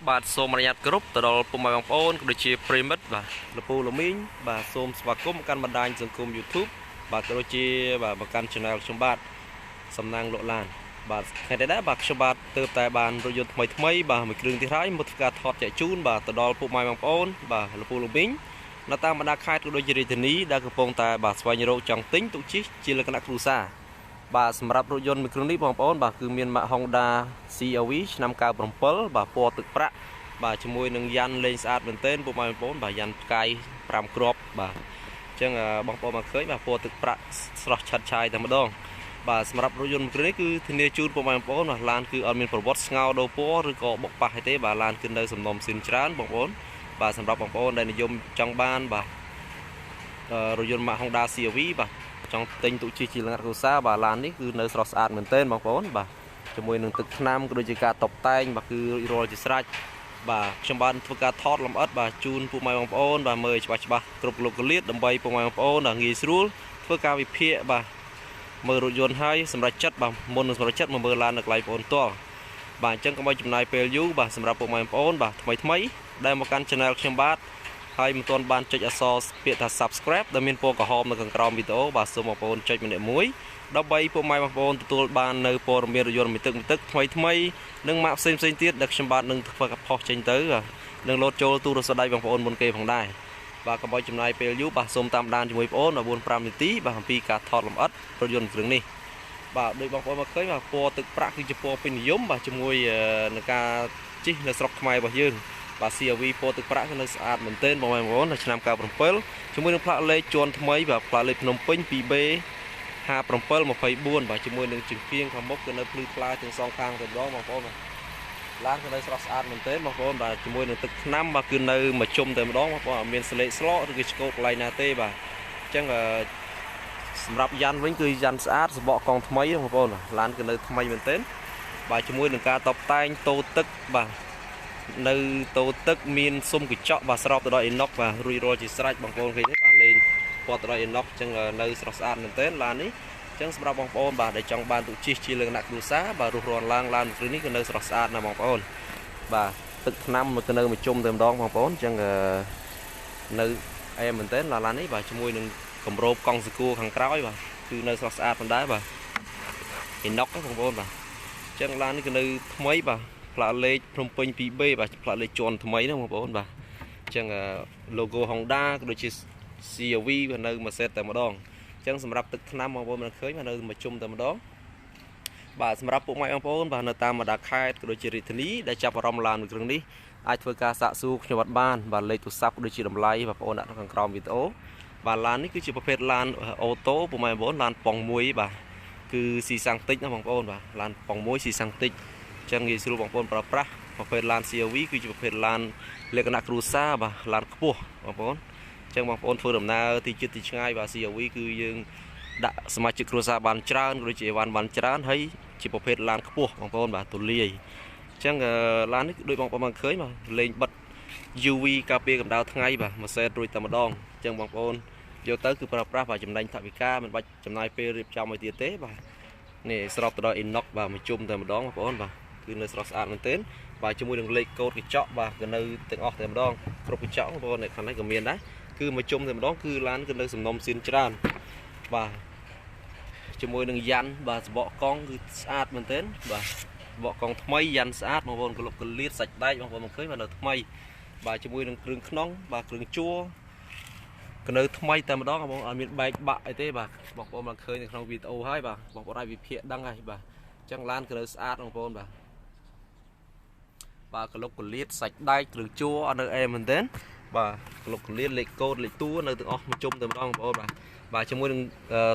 បាទសូមអនុញ្ញាតគ្រប់ទៅដល់ពុកម៉ែបងប្អូនក៏ដូចជាប្រិមិត្តបាទលពូលមីងបាទសូមស្វាគមន៍កាន់បណ្ដាញសង្គម YouTube បាទក៏ដូចជាបាទមកកាន់ Channel ខ្ញុំបាទសំណាងលក់ឡានបាទថ្ងៃនេះដែរបាទខ្ញុំបាទទើបតែបានរថយន្តថ្មីបាទមួយគ្រឿងទៀតហើយមកធ្វើការថតចែកជូនបាទទៅដល់ពុកម៉ែបងប្អូនបាទលពូលមីងនៅតាមបណ្ដាខេត្តក៏ដូចជារាជធានីដែលកំពុងតែបាទស្វែងរកចង់ទិញទុកជិះជាលក្ខណៈគ្រួសារបាទសម្រាប់រថយន្តមួយគ្រឿងនេះបងប្អូនបាទគឺមានម៉ាក Honda CRV ឆ្នាំ97បាទពណ៌ទឹកប្រាក់បាទជាមួយនឹងយ៉ាន់លេងស្អាតមែនទែនពុកម៉ែបងប្អូនបាទយ៉ាន់ផ្កាយ5គ្រាប់បាទអញ្ចឹងបងប្អូនមកឃើញបាទពណ៌ទឹកប្រាក់ស្រស់ឆាត់ឆាយតែម្ដងបាទសម្រាប់រថយន្តមួយគ្រឿងនេះគឺធានាជូនពុកម៉ែបងប្អូនបាទឡានគឺអត់មានប្រវត្តិស្ងោរដូរពណ៌ឬក៏បុកប៉ះអីទេបាទឡានគឺនៅសំណុំស៊ីនច្រើនបងប្អូនបាទសម្រាប់បងប្អូនដែលនិយមចង់បានបាទរថយន្តម៉ាក Honda CRV បាទចង់ទិញទុកជិះជាលក្ខណៈគ្រួសារបាទឡាននេះគឺនៅស្រស់ស្អាតមែនទែនបងប្អូនបាទជាមួយនឹងទឹកថ្នាំក៏ដូចជាការតុបតែងបាទគឺរួចរាល់ជាស្រេចបាទខ្ញុំបានធ្វើការថតលម្អិតបាទជូនពុកម៉ែបងប្អូនបាទមើលច្បាស់គ្រប់លោកកលៀតដើម្បីពុកម៉ែបងប្អូនងាយស្រួលធ្វើការវិភាគបាទមើលរថយន្តហើយសម្រាប់ចិត្តបាទមុននឹងសម្រាប់ចិត្តមកមើលឡាននៅកន្លែងបងប្អូនតល់បាទអញ្ចឹងកុំឲ្យចំណាយពេលយូរបាទសម្រាប់ពុកម៉ែបងប្អូនបាទថ្មីដែលមកកាន់ Channel ខ្ញុំបាទហើយមិនទាន់បានចុចអក្សរពាក្យថា Subscribe ដែលមានពណ៌ក្រហមនៅខាងក្រោមវីដេអូបាទសូមបងប្អូនចុចម្នាក់មួយដើម្បីពុកម៉ែបងប្អូនទទួលបាននៅព័ត៌មានរថយន្តមួយទឹកថ្មីនិងម៉ាកផ្សេងទៀតដែលខ្ញុំបាទនឹងធ្វើកផុសចេញទៅនឹងលោតចូលទូរស័ព្ទដៃបងប្អូនមុនគេផងដែរបាទកុំឲ្យចំណាយពេលយូរបាទសូមតាមដានជាមួយបងប្អូនដល់4-5នាទីបាទអំពីការថតលម្អិតរថយន្តគ្រឿងនេះបាទដោយបងប្អូនមកឃើញបាទពណ៌ទឹកប្រាក់គឺជាពណ៌ពេញនិយមបាទជាមួយនឹងការជិះនៅស្រុកខ្មែររបស់យើងបាទ CRV ពណ៌ទឹកប្រាក់គឺនៅស្អាតមែនទែនបងប្អូននៅឆ្នាំ97ជាមួយនឹងផ្លាកលេខជាន់ថ្មីបាទផ្លាកលេខភ្នំពេញ 2B 5724បាទជាមួយនឹងជើងគៀងខាងមុខគឺនៅភ្លឺថ្លាទាំងសងខាងតែម្ដងបងប្អូនឡានគឺនៅស្រស់ស្អាតមែនទែនបងប្អូនបាទជាមួយនឹងទឹកថ្នាំបាទគឺនៅមួយជុំតែម្ដងបងប្អូនអត់មានស្លេកស្លោកឬក៏ឆ្កូតកន្លែងណាទេបាទអញ្ចឹងសម្រាប់យ៉ាន់វិញគឺយ៉ាន់ស្អាតសបកកង់ថ្មីបងប្អូនឡានគឺនៅថ្មីមែនទែនបាទជាមួយនឹងការតុបតែងតូទឹកបាទនៅតូទឹកមានស៊ុំកញ្ចក់បាទស្រោបទៅដល់អ៊ីណុកបាទរួចរាល់ជាស្រេចបងប្អូនឃើញទេបាទលេងពណ៌ទៅដល់អ៊ីណុកអញ្ចឹងនៅស្រស់ស្អាតមែនទែនឡាននេះអញ្ចឹងសម្រាប់បងប្អូនបាទដែលចង់បានទុកជិះជាលក្ខណៈគ្រួសារបាទរស់រានឡើងឡានគ្រឿងនេះគឺនៅស្រស់ស្អាតណាស់បងប្អូនបាទទឹកថ្នាំគឺនៅមួយជុំតែម្ដងបងប្អូនអញ្ចឹងនៅអែមមែនទែនឡាននេះបាទជាមួយនឹងគម្របកង់សកួរខាងក្រោយបាទគឺនៅស្រស់ស្អាតផងដែរបាទអ៊ីណុកបងប្អូនបាទអញ្ចឹងឡាននេះគឺនៅថ្មីបាទផ្លាកលេខភ្នំពេញ 2B បាទផ្លាកលេខជាន់ថ្មីណាបងប្អូនបាទអញ្ចឹង logo Honda ក៏ដូចជា CRV ក៏នៅមួយសេតតែម្ដងអញ្ចឹងសម្រាប់ទឹកថ្នាំបងប្អូនមិនឃើញបាទនៅមួយជុំតែម្ដងបាទសម្រាប់ពុកម៉ែបងប្អូនបាទនៅតាមបណ្ដាខេត្តក៏ដូចជារាជធានីដែលចាប់អារម្មណ៍ឡានមួយគ្រឿងនេះអាចធ្វើការសាកសួរខ្ញុំអត់បានបាទលេខទូរស័ព្ទក៏ដូចជាតម្លៃបងប្អូនដាក់នៅខាងក្រោមវីដេអូបាទឡាននេះគឺជាប្រភេទឡានអូតូពុកម៉ែបងប្អូនឡានប៉ុងមួយបាទគឺស៊ីសាំងតិចណាបងប្អូនបាទឡានប៉ុងមួយស៊ីសាំងតិចចឹងងាយស្រួលបងប្អូនប្រើប្រាស់ប្រភេទឡាន CRV គឺជាប្រភេទឡានលក្ខណៈគ្រួសារបាទឡានខ្ពស់បងប្អូនចឹងបងប្អូនធ្វើដំណើរទីជិតទីឆ្ងាយបាទ CRV គឺយើងដាក់សមាជិកគ្រួសារបានច្រើនក៏ដូចជាអីវ៉ាន់បានច្រើនហើយជាប្រភេទឡានខ្ពស់បងប្អូនបាទទូលាយចឹងឡាននេះដូចបងប្អូនបានឃើញបាទលេងបិទ UV ការពារកម្ដៅថ្ងៃបាទមួយសេតរួចតែម្ដងចឹងបងប្អូនយកទៅគឺប្រើប្រាស់បាទចំណេញថវិកាមិនបាច់ចំណាយពេលរៀបចំឲ្យទៀតទេបាទនេះស្របទៅដល់ inox បាទមួយជុំតែម្ដងបងប្អូនបាទគឺនៅស្រស់ស្អាតមែនទែនបាទជាមួយនឹងលេខកូដកញ្ចក់បាទគឺនៅទាំងអស់តែម្ដងគ្រប់កញ្ចក់បងប្អូននៅខាងនេះក៏មានដែរគឺមួយជុំតែម្ដងគឺឡានគឺនៅសំណុំស៊ីនច្រើនបាទជាមួយនឹងយ៉ាន់បាទសបកកង់គឺស្អាតមែនទែនបាទសបកកង់ថ្មីយ៉ាន់ស្អាតបងប្អូនកលុកកលៀតសាច់ដែកបងប្អូនមកឃើញបាទនៅថ្មីបាទជាមួយនឹងគ្រឿងក្នុងបាទគ្រឿងជួរក៏នៅថ្មីតែម្ដងបងប្អូនអត់មានបែកបាក់អីទេបាទបងប្អូនបានឃើញនៅក្នុងវីដេអូហើយបាទបងប្អូនអាចវិភាគដឹងហើយបាទចឹងឡានក៏នៅស្អាតបងប្អូនបាទកលុកកលៀតសាច់ដែកគ្រឿងជួរអត់នៅអែមែនទេបាទកលុកកលៀតលេខកូដលេខតួនៅទាំងអស់មួយជុំតែម្ដងបងប្អូនបាទជាមួយនឹង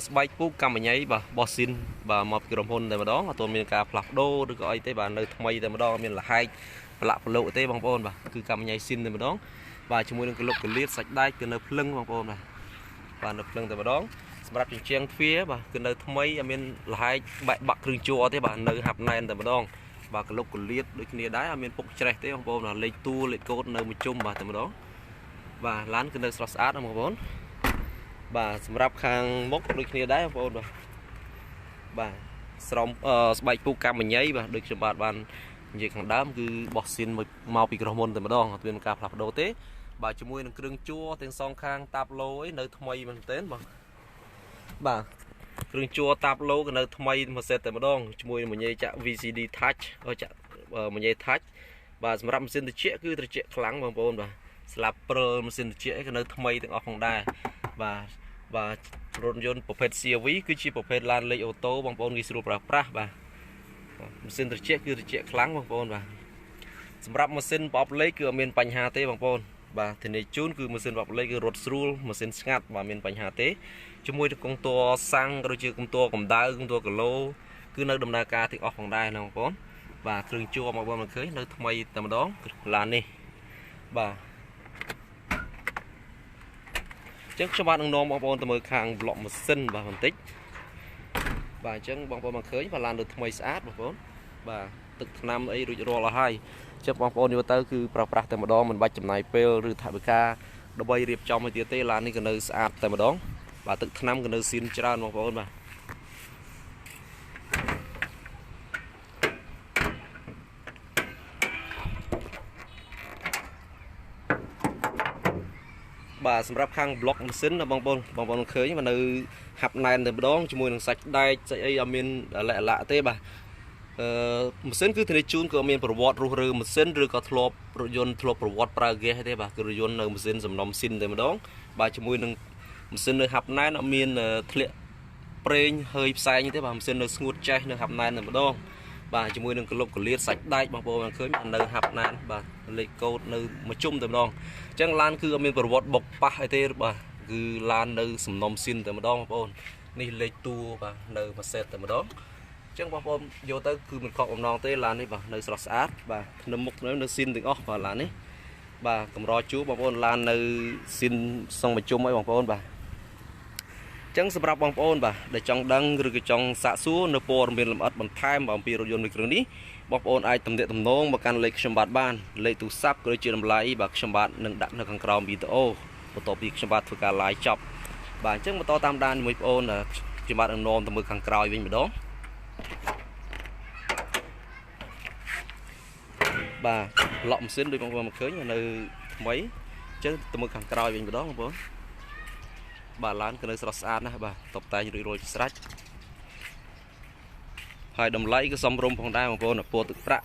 ស្បែកពូកកម្មញ្ញបាទបោះស៊ីនបាទមកពីក្រុមហ៊ុនតែម្ដងអត់ទាន់មានការផ្លាស់ប្ដូរឬក៏អីទេបាទនៅថ្មីតែម្ដងអត់មានលហែកប្រឡាក់ប្រឡូកទេបងប្អូនបាទគឺកម្មញ្ញស៊ីនតែម្ដងបាទជាមួយនឹងកលុកកលៀតសាច់ដែកគឺនៅភ្លឹងបងប្អូនបាទនៅភ្លឹងតែម្ដងសម្រាប់ជញ្ជាំងទ្វារបាទគឺនៅថ្មីអត់មានលហែកបែកបាក់គ្រឿងជួរទេបាទនៅហាប់ណែនតែម្ដងបាទកលុកកលៀតដូចគ្នាដែរអត់មានពុកច្រេះទេបងប្អូនលេខតួលេខកូដនៅមួយជុំបាទតែម្ដងបាទឡានគឺនៅស្រស់ស្អាតបងប្អូនបាទសម្រាប់ខាងមុខដូចគ្នាដែរបងប្អូនបាទស្រោមស្បែកពូកកម្មញ្ញបាទដូចខ្ញុំបាទបាន និយាយខាងដើមគឺបោះស៊ីនមកពីក្រោះមុនតែម្ដងអត់មានការផ្លាស់ប្ដូរទេបាទជាមួយនឹងគ្រឿងជួរទាំងសងខាងតាប់ឡូអីនៅថ្មីមែនទែនបងបាទគ្រឿងជួរតាប់ឡូក៏នៅថ្មីមួយសេតតែម្ដងជាមួយនឹងមញ៉េចាក់ VCD touch ចាក់មញ៉េ touch បាទសម្រាប់ម៉ាស៊ីនត្រជាក់គឺត្រជាក់ខ្លាំងបងប្អូនបាទស្លាបព្រើម៉ាស៊ីនត្រជាក់ក៏នៅថ្មីទាំងអស់ផងដែរបាទរថយន្តប្រភេទ CRV គឺជាប្រភេទឡានលេខអូតូបងប្អូនងាយស្រួលប្រើប្រាស់បាទម៉ាស៊ីនត្រជាក់គឺត្រជាក់ខ្លាំងបងប្អូនបាទសម្រាប់ម៉ាស៊ីនប្រអប់លេខគឺអត់មានបញ្ហាទេបងប្អូនបាទធានាជូនគឺម៉ាស៊ីនប្រអប់លេខគឺរត់ស្រួលម៉ាស៊ីនស្ងាត់បាទមានបញ្ហាទេជាមួយនឹងកុងទ័រសាំងក៏ដូចជាកុងទ័រកម្ដៅកុងទ័រគីឡូគឺនៅដំណើរការទាំងអស់ផងដែរណាបងប្អូនបាទគ្រឿងជួរមកបងមិនឃើញនៅថ្មីតែម្ដងឡាននេះបាទអញ្ចឹងខ្ញុំបាទនឹងនាំបងប្អូនទៅមើលខាងប្លុកម៉ាស៊ីនបាទបន្តិចបាទអញ្ចឹងបងប្អូនមកឃើញបាទឡាននៅថ្មីស្អាតបងប្អូនបាទទឹកថ្នាំអីរួចរាល់អស់ហើយចឹងបងប្អូនយកទៅគឺប្រើប្រាស់តែម្ដងមិនបាច់ចំណាយពេលឬថវិកាដើម្បីរៀបចំឲ្យទៀតទេឡាននេះក៏នៅស្អាតតែម្ដងបាទទឹកថ្នាំក៏នៅស៊ីនច្រើនបងប្អូនបាទសម្រាប់ខាងប្លុកម៉ាស៊ីនបងប្អូនឃើញមកនៅហាប់ណែនតែម្ដងជាមួយនឹងសាច់ដែកសាច់អីអត់មានលាក់ទេបាទម៉ាស៊ីនគឺធានាជូនក៏មានប្រវត្តិរុះរើម៉ាស៊ីនឬក៏ធ្លាប់រថយន្តធ្លាប់ប្រវត្តិប្រើហ្គាសទេបាទគឺរថយន្តនៅម៉ាស៊ីនសំណុំស៊ីនតែម្ដងបាទជាមួយនឹងម៉ាស៊ីននៅហាប់ណែនអត់មានធ្លាក់ប្រេងhơiផ្សែងទេបាទម៉ាស៊ីននៅស្ងួតចេះនៅហាប់ណែនតែម្ដងបាទជាមួយនឹងក្លុបកលៀតសាច់ដែកបងប្អូនឃើញនៅហាប់ណែនបាទលេខកូដនៅមួយជុំតែម្ដងអញ្ចឹងឡានគឺអត់មានប្រវត្តិបុកប៉ះអីទេបាទគឺឡាននៅសំណុំស៊ីនតែម្ដងបងប្អូននេះលេខតួបាទនៅមួយសេតតែម្ដងអញ្ចឹងបងប្អូនយកទៅគឺមិនខកបំណងទេឡាននេះបាទនៅស្រស់ស្អាតបាទនៅមុខនៅស៊ីនទាំងអស់បាទឡាននេះបាទកម្រជួបងប្អូនឡាននៅស៊ីនសងមួយជុំអីបងប្អូនបាទអញ្ចឹងសម្រាប់បងប្អូនបាទដែលចង់ដឹងឬក៏ចង់សាកសួរនៅព័ត៌មានលម្អិតបន្ថែមអំពីរថយន្តមួយគ្រឿងនេះបងប្អូនអាចទំនាក់ទំនងមកកាន់លេខខ្ញុំបាទបានលេខទូរស័ព្ទក៏ដូចជាតម្លៃបាទខ្ញុំបាទនឹងដាក់នៅខាងក្រោមវីដេអូបន្ទាប់ពីខ្ញុំបាទធ្វើការ live ចប់បាទអញ្ចឹងបន្តតាមដានជាមួយបងប្អូនខ្ញុំបាទនឹងនាំទៅមើលខាងក្រោយវិញម្ដងបាទឡក់ម៉ាស៊ីនដូចបងប្អូនមកឃើញនៅថ្មីអញ្ចឹងទៅមើលខាងក្រោយវិញម្ដងបងប្អូនបាទឡានក៏នៅស្រស់ស្អាតណាស់បាទតុបតែងរួចរាល់ជាស្រេចហើយតម្លៃក៏សមរម្យផងដែរបងប្អូនពណ៌ទឹកប្រាក់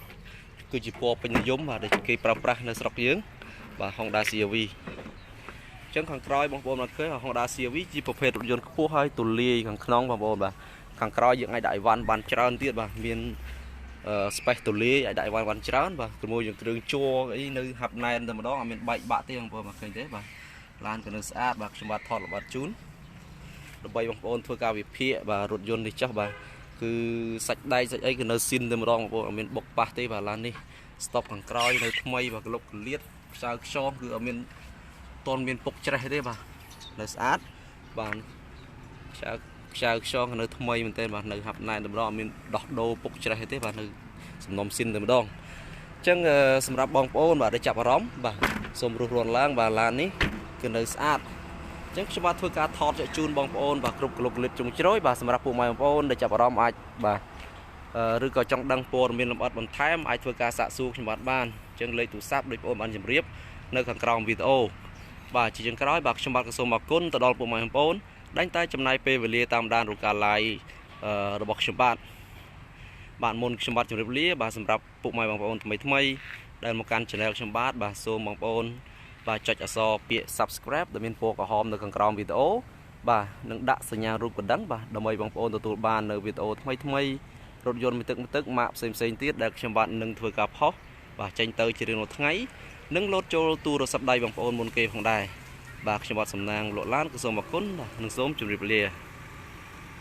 គឺជាពណ៌ពេញនិយមបាទដែលគេប្រើប្រាស់នៅស្រុកយើងបាទ Honda CRV អញ្ចឹងខាងក្រោយបងប្អូនមកឃើញ Honda CRV ជាប្រភេទរថយន្តខ្ពស់ហើយទូលាយខាងក្នុងបងប្អូនបាទខាងក្រោយយើងអាចដាក់អីវ៉ាន់បានច្រើនទៀតបាទមានspace ទូលាយអាចដាក់អីវ៉ាន់បានច្រើនបាទជាមួយយើងគ្រឿងជួរអីនៅហាប់ណែនតែម្ដងអត់មានបែកបាក់ទេបងប្អូនមកឃើញទេបាទឡានក៏នៅស្អាតបាទខ្ញុំបាទថតល្បាតជូនដើម្បីបងប្អូនធ្វើការវិភាគបាទរថយន្តនេះចុះបាទគឺសាច់ដែកសាច់អីក៏នៅស៊ីនតែម្ដងបងប្អូនអត់មានបុកប៉ះទេបាទឡាននេះស្តុបខាងក្រោយនៅថ្មីបាទក្លុបកលៀតខ្សៅខ្យងគឺអត់មានតន់មានពុកច្រេះទេបាទនៅស្អាតបាទខ្សៅខ្យងនៅថ្មីមែនទែនបាទនៅហាប់ណែនតែម្ដងអត់មានដោះដូរពុកច្រេះទេបាទនៅសំណុំស៊ីនតែម្ដងអញ្ចឹងសម្រាប់បងប្អូនបាទដែលចាប់អារម្មណ៍បាទសូមរុះរាន់ឡើងបាទឡាននេះគឺនៅស្អាតអញ្ចឹងខ្ញុំបាទធ្វើការថតជូនបងប្អូនបាទគ្រប់ក្លុបក្លិតចុងជ្រោយបាទសម្រាប់ពុកម៉ែបងប្អូនដែលចាប់អារម្មណ៍អាចបាទឬក៏ចង់ដឹងព័ត៌មានលម្អិតបន្ថែមអាចធ្វើការសាកសួរខ្ញុំបាទបានអញ្ចឹងលេខទូរស័ព្ទដូចបងប្អូនបានជម្រាបនៅខាងក្រោមវីដេអូបាទជាចុងក្រោយបាទខ្ញុំបាទក៏សូមអរគុណទៅដល់ពុកម៉ែបងប្អូនដែលតែចំណាយពេលវេលាតាមដានរការ live របស់ខ្ញុំបាទមុនខ្ញុំបាទជម្រាបលាបាទសម្រាប់ពុកម៉ែបងប្អូនថ្មីដែលមកកាន់ channel ខ្ញុំបាទសូមបងប្អូនបាទចុចអក្សរពាក្យ subscribe ដែលមានពណ៌ក្រហមនៅខាងក្រោមវីដេអូបាទនឹងដាក់សញ្ញារូបកណ្ដឹងបាទដើម្បីបងប្អូនទទួលបាននៅវីដេអូថ្មីរថយន្តមួយទឹកម៉ាកផ្សេងទៀតដែលខ្ញុំបាទនឹងធ្វើការផុសបាទចេញទៅជារៀងរាល់ថ្ងៃនិងលោតចូលទូរស័ព្ទដៃបងប្អូនមុនគេផងដែរបាទខ្ញុំបាទសំណាងលក់ឡានក៏សូមអរគុណនិងសូមជម្រាបលា